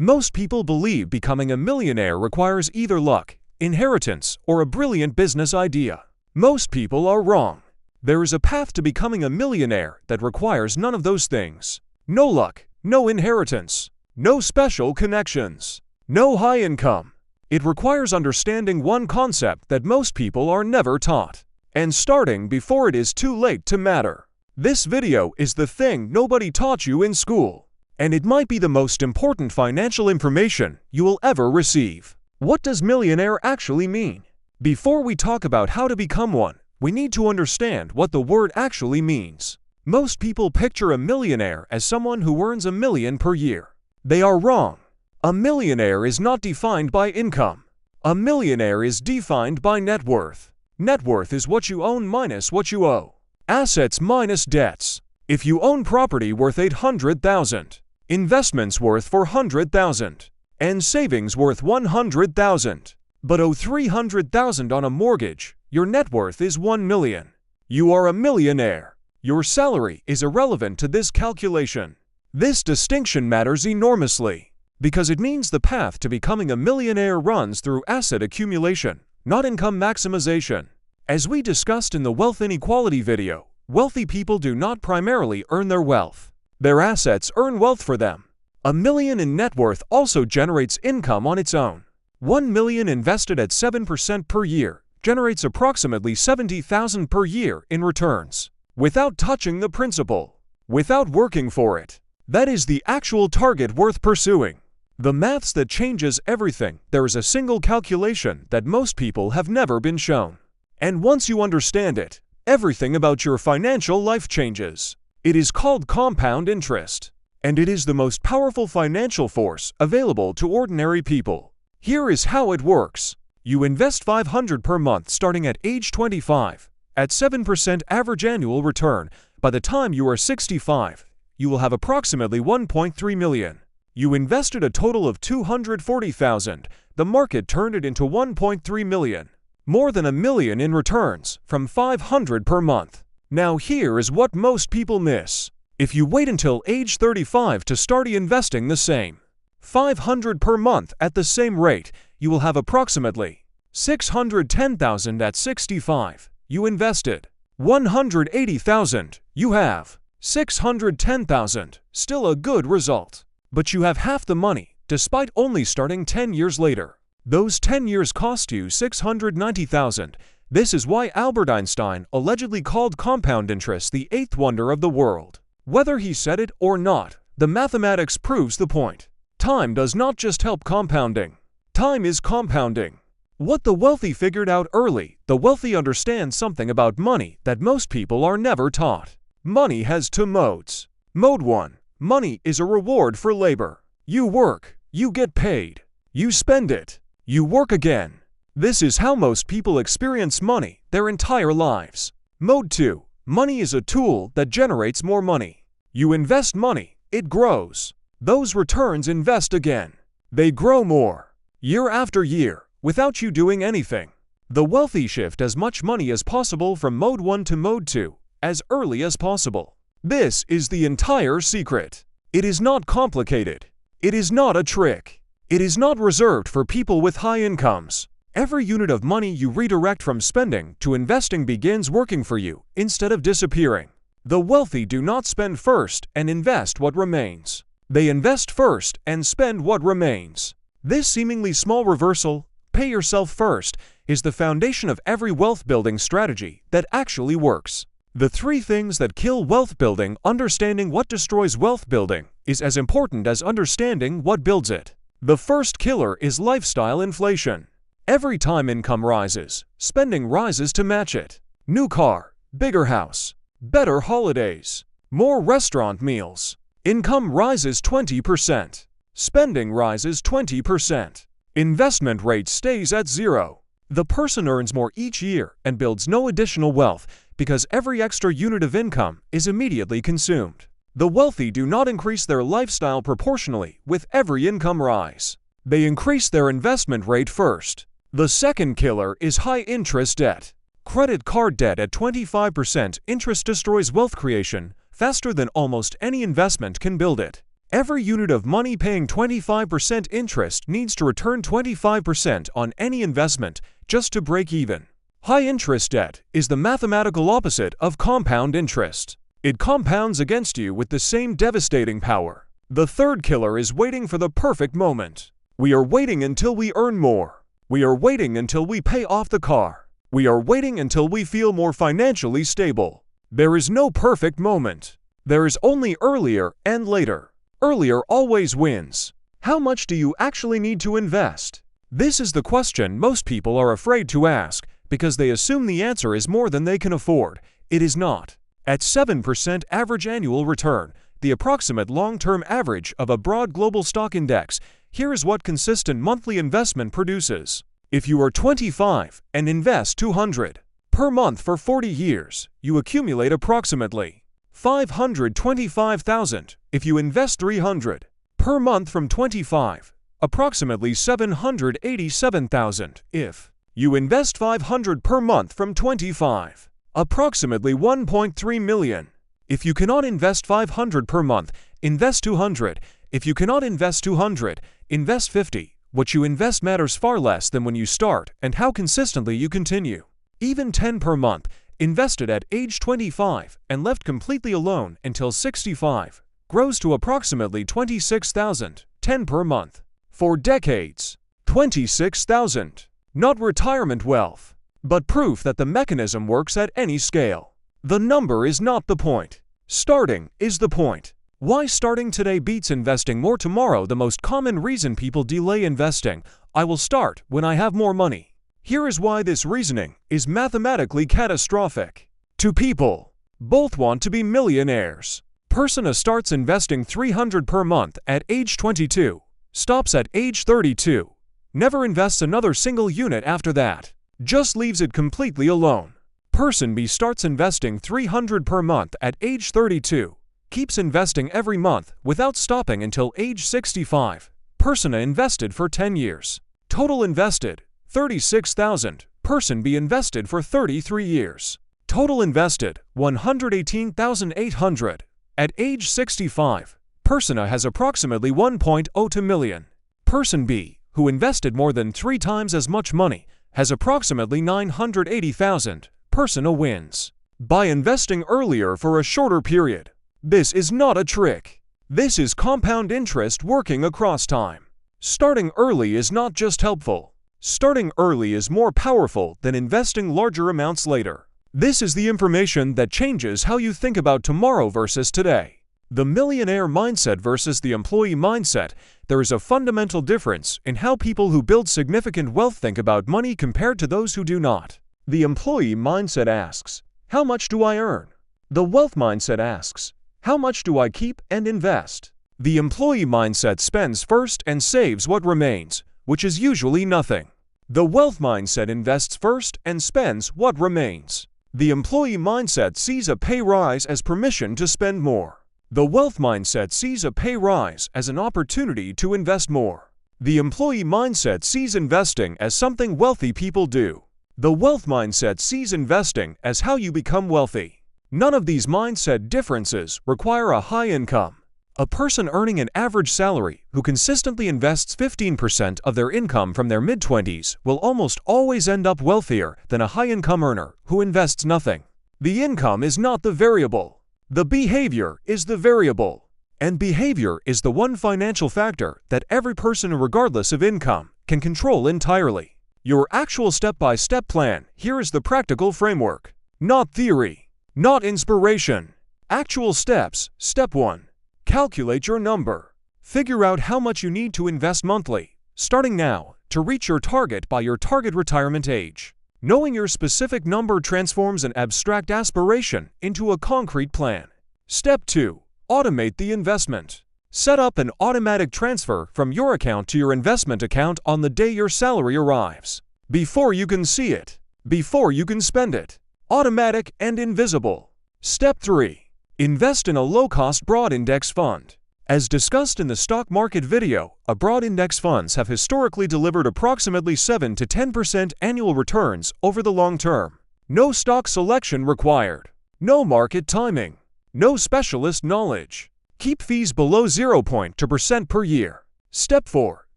Most people believe becoming a millionaire requires either luck, inheritance, or a brilliant business idea. Most people are wrong. There is a path to becoming a millionaire that requires none of those things. No luck, no inheritance, no special connections, no high income. It requires understanding one concept that most people are never taught, and starting before it is too late to matter. This video is the thing nobody taught you in school, and it might be the most important financial information you will ever receive. What does millionaire actually mean? Before we talk about how to become one, we need to understand what the word actually means. Most people picture a millionaire as someone who earns $1 million per year. They are wrong. A millionaire is not defined by income. A millionaire is defined by net worth. Net worth is what you own minus what you owe. Assets minus debts. If you own property worth $800,000, investments worth $400,000, and savings worth $100,000, but owe $300,000 on a mortgage, your net worth is $1 million. You are a millionaire. Your salary is irrelevant to this calculation. This distinction matters enormously, because it means the path to becoming a millionaire runs through asset accumulation, not income maximization. As we discussed in the wealth inequality video, wealthy people do not primarily earn their wealth. Their assets earn wealth for them. $1 million in net worth also generates income on its own. $1 million invested at 7% per year generates approximately $70,000 per year in returns, without touching the principal, without working for it. That is the actual target worth pursuing. The maths that changes everything. There is a single calculation that most people have never been shown. And once you understand it, everything about your financial life changes. It is called compound interest, and it is the most powerful financial force available to ordinary people. Here is how it works. You invest $500 per month starting at age 25. At 7% average annual return, by the time you are 65, you will have approximately $1.3 million. You invested a total of $240,000. The market turned it into $1.3 million. More than $1 million in returns from $500 per month. Now here is what most people miss. If you wait until age 35 to start investing the same $500 per month at the same rate, you will have approximately $610,000 at 65. You invested $180,000. You have $610,000. Still a good result. But you have half the money, despite only starting 10 years later. Those 10 years cost you $690,000. This is why Albert Einstein allegedly called compound interest the eighth wonder of the world. Whether he said it or not, the mathematics proves the point. Time does not just help compounding. Time is compounding. What the wealthy figured out early, the wealthy understand something about money that most people are never taught. Money has two modes. Mode 1. Money is a reward for labor. You work, you get paid. You spend it. You work again. This is how most people experience money their entire lives. Mode 2. Money is a tool that generates more money. You invest money, it grows. Those returns invest again. They grow more, year after year, without you doing anything. The wealthy shift as much money as possible from Mode 1 to Mode 2, as early as possible. This is the entire secret. It is not complicated. It is not a trick. It is not reserved for people with high incomes. Every unit of money you redirect from spending to investing begins working for you instead of disappearing. The wealthy do not spend first and invest what remains. They invest first and spend what remains. This seemingly small reversal, pay yourself first, is the foundation of every wealth-building strategy that actually works. The three things that kill wealth building. Understanding what destroys wealth building is as important as understanding what builds it. The first killer is lifestyle inflation. Every time income rises, spending rises to match it. New car, bigger house, better holidays, more restaurant meals. Income rises 20%. Spending rises 20%. Investment rate stays at 0. The person earns more each year and builds no additional wealth because every extra unit of income is immediately consumed. The wealthy do not increase their lifestyle proportionally with every income rise. They increase their investment rate first. The second killer is high-interest debt. Credit card debt at 25% interest destroys wealth creation faster than almost any investment can build it. Every unit of money paying 25% interest needs to return 25% on any investment just to break even. High interest debt is the mathematical opposite of compound interest. It compounds against you with the same devastating power. The third killer is waiting for the perfect moment. We are waiting until we earn more. We are waiting until we pay off the car. We are waiting until we feel more financially stable. There is no perfect moment. There is only earlier and later. Earlier always wins. How much do you actually need to invest? This is the question most people are afraid to ask because they assume the answer is more than they can afford. It is not. At 7% average annual return, the approximate long-term average of a broad global stock index, here is what consistent monthly investment produces. If you are 25 and invest $200 per month for 40 years, you accumulate approximately $525,000. If you invest $300 per month from 25, approximately $787,000. If you invest $500 per month from 25, approximately $1.3 million. If you cannot invest $500 per month, invest $200. If you cannot invest $200, invest $50. What you invest matters far less than when you start and how consistently you continue. Even $10 per month, invested at age 25 and left completely alone until 65, grows to approximately $26,000, $10 per month. For decades, $26,000. Not retirement wealth, but proof that the mechanism works at any scale. The number is not the point. Starting is the point. Why starting today beats investing more tomorrow? The most common reason people delay investing: I will start when I have more money. Here is why this reasoning is mathematically catastrophic. Two people both want to be millionaires. Person A starts investing $300 per month at age 22, stops at age 32, never invests another single unit after that, just leaves it completely alone. Person B starts investing $300 per month at age 32, keeps investing every month without stopping until age 65. Person A invested for 10 years. Total invested, $36,000. Person B invested for 33 years. Total invested, $118,800. At age 65, Person A has approximately $1.02 million. Person B, who invested more than 3 times as much money, has approximately $980,000. Person A wins by investing earlier for a shorter period. This is not a trick. This is compound interest working across time. Starting early is not just helpful. Starting early is more powerful than investing larger amounts later. This is the information that changes how you think about tomorrow versus today. The millionaire mindset versus the employee mindset. There is a fundamental difference in how people who build significant wealth think about money compared to those who do not. The employee mindset asks, how much do I earn? The wealth mindset asks, how much do I keep and invest? The employee mindset spends first and saves what remains, which is usually nothing. The wealth mindset invests first and spends what remains. The employee mindset sees a pay rise as permission to spend more. The wealth mindset sees a pay rise as an opportunity to invest more. The employee mindset sees investing as something wealthy people do. The wealth mindset sees investing as how you become wealthy. None of these mindset differences require a high income. A person earning an average salary who consistently invests 15% of their income from their mid-20s will almost always end up wealthier than a high-income earner who invests nothing. The income is not the variable. The behavior is the variable. And behavior is the one financial factor that every person, regardless of income, can control entirely. Your actual step-by-step plan. Here is the practical framework. Not theory. Not inspiration. Actual steps. Step 1. Calculate your number. Figure out how much you need to invest monthly, starting now, to reach your target by your target retirement age. Knowing your specific number transforms an abstract aspiration into a concrete plan. Step 2. Automate the investment. Set up an automatic transfer from your account to your investment account on the day your salary arrives. Before you can see it. Before you can spend it. Automatic and invisible. Step 3. Invest in a low-cost broad index fund. As discussed in the stock market video, broad index funds have historically delivered approximately 7 to 10% annual returns over the long term. No stock selection required. No market timing. No specialist knowledge. Keep fees below 0.2% per year. Step 4.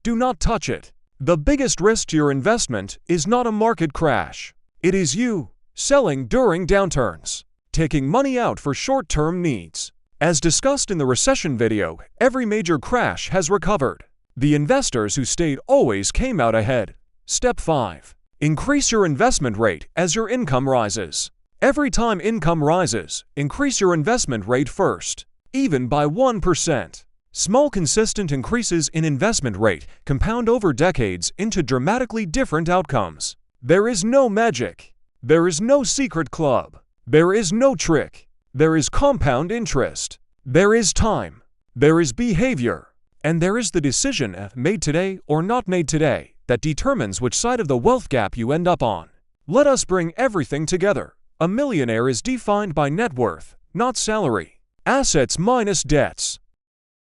Do not touch it. The biggest risk to your investment is not a market crash. It is you selling during downturns, taking money out for short-term needs. As discussed in the recession video, every major crash has recovered. The investors who stayed always came out ahead. Step 5. Increase your investment rate as your income rises. Every time income rises, increase your investment rate first, even by 1%. Small consistent increases in investment rate compound over decades into dramatically different outcomes. There is no magic. There is no secret club. There is no trick. There is compound interest. There is time. There is behavior. And there is the decision made today or not made today that determines which side of the wealth gap you end up on. Let us bring everything together. A millionaire is defined by net worth, not salary. Assets minus debts.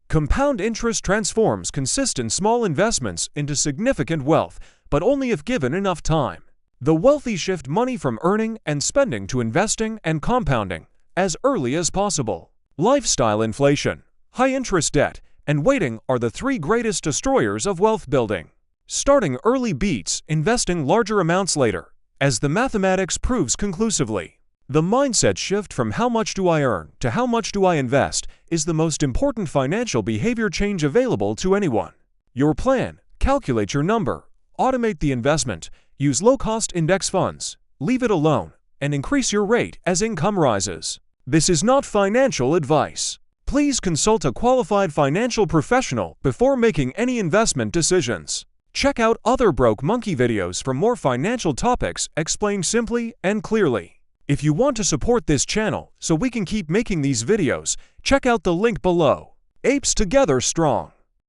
Compound interest transforms consistent small investments into significant wealth, but only if given enough time. The wealthy shift money from earning and spending to investing and compounding as early as possible. Lifestyle inflation, high interest debt, and waiting are the three greatest destroyers of wealth building. Starting early beats investing larger amounts later, as the mathematics proves conclusively. The mindset shift from how much do I earn to how much do I invest is the most important financial behavior change available to anyone. Your plan, calculate your number, automate the investment, use low-cost index funds, leave it alone, and increase your rate as income rises. This is not financial advice. Please consult a qualified financial professional before making any investment decisions. Check out other Broke Monkey videos for more financial topics explained simply and clearly. If you want to support this channel so we can keep making these videos, check out the link below. Apes together strong.